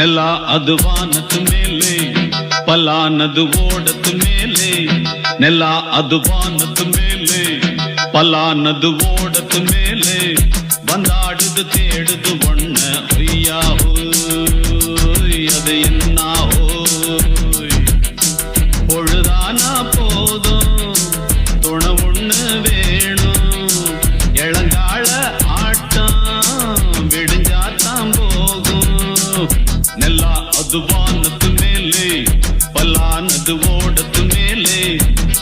ನೆಲ ಅದು ವಾನದ ಮೇಲೆ, ಪಲಾನದು ಓಡದ ಮೇಲೆ. ನೆಲ ಅದು ವಾನದ ಮೇಲೆ, ಪಲಾನದು ಓಡದ ಮೇಲೆ. ಬಂದಾಡುದು தேடுது ஒண்ண ஒய்யா ஹோய், அது என்ன ஹோய். பொழுதானா போதும் துணை ஒண்ணு வேணும். இளங்கால ஆட்டம் விடிஞ்சாத்தான் போகும். நெல்லா அது வானத்து மேலே, பல்லானது ஓடத்து மேலே.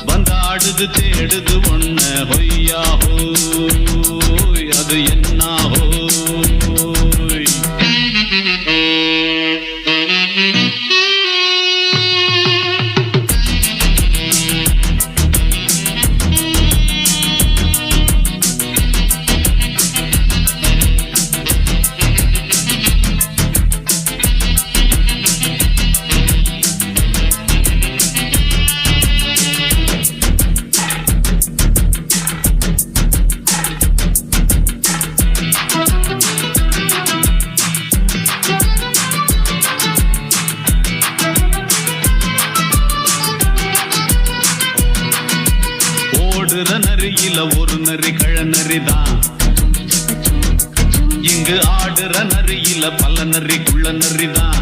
வந்தாடுது தேடுது ஒண்ண ஒய்யா ஹோய், அது என்ன ஹோய். நரியில ஒரு நரி கழநரிதான். இங்கு ஆடுற நரியில பல நரி குள்ள நரிதான்.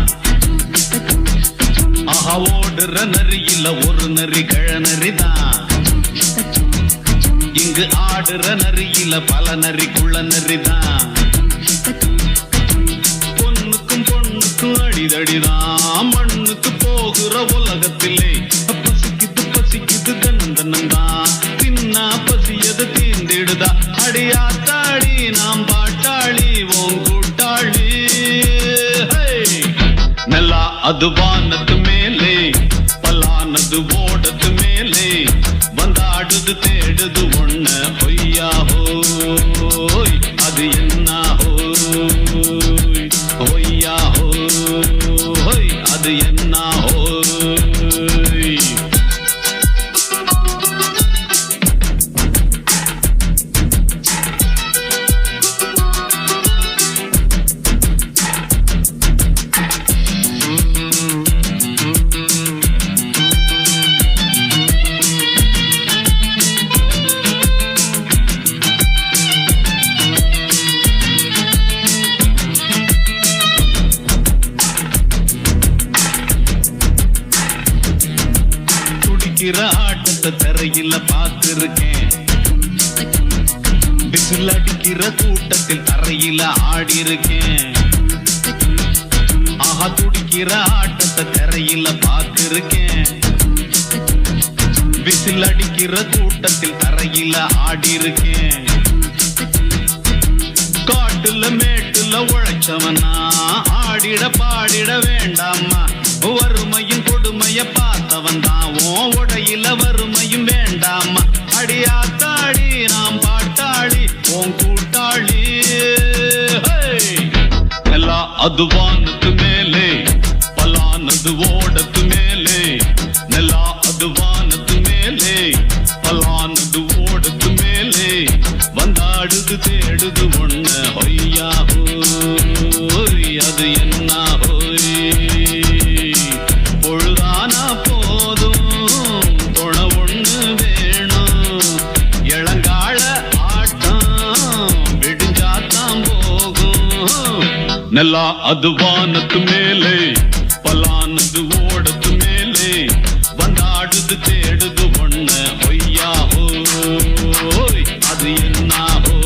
ஆஹா, ஓடுற நரியில ஒரு நரி கழநரிதான். இங்கு ஆடுற நரியில பல நரி குள்ள நரிதான். பொண்ணுக்கும் பொண்ணுக்கும் அடிதடிதான். மண்ணுக்கு போகிற உலகத்திலே பசிக்குது பசிக்குது தன்னந்தன்னந்தான். தின்னா பசியது தீர்ந்திடுதா. அடியாத்தாடி நாம் பாட்டாளி ஓம் கூட்டாளி. நெல்லா அது வானத்து மேலே, பல்லானது ஓடத்து மேலே. வந்தாடுது தேடுது ஒண்ண ஒய்யா ஹோய், அது என்ன ஹோய். ஒய்யா ஹோய், அது என்ன ஹோய். ஆட்டத்தை தரையில பார்த்திருக்கேன். விசில் அடிக்கிற கூட்டத்தில் தரையில ஆடி இருக்கேன். ஆஹா, துடிக்கிற ஆட்டத்தை தரையில பார்த்திருக்கேன். விசில் அடிக்கிற கூட்டத்தில் தரையில ஆடி இருக்கேன். காட்டுல மேட்டுல உழைச்சவனா ஆடிட பாடிட வேண்டாமா. வறுமையும் கொடுமைய பார்த்தவன் தான். உடையில வறுமையும் வேண்டாமா. அடியாத்தாடி நாம் பாட்டாளி ஓம் கூட்டாளி. எல்லா அது வானத்து மேலே, பலானது ஓடத்து மேலே. நெல்லா அது வானத்து மேலே, பலானது ஓடத்து மேலே. வந்தாடுது தேடுது ஒண்ண ஒய்யா ஹோய், அது என்ன ஹோய். பொழுதானா போதும் துணை ஒண்ணு வேணும். இளங்கால ஆட்டம் விடிஞ்சாத்தான் போகும். நெல்லா அது வானத்து மேலே, பலானது ஓடத்து மேலே. வந்தாடுது தேடுது ஒண்ண ஒய்யா ஹோய், அது என்ன ஹோய்.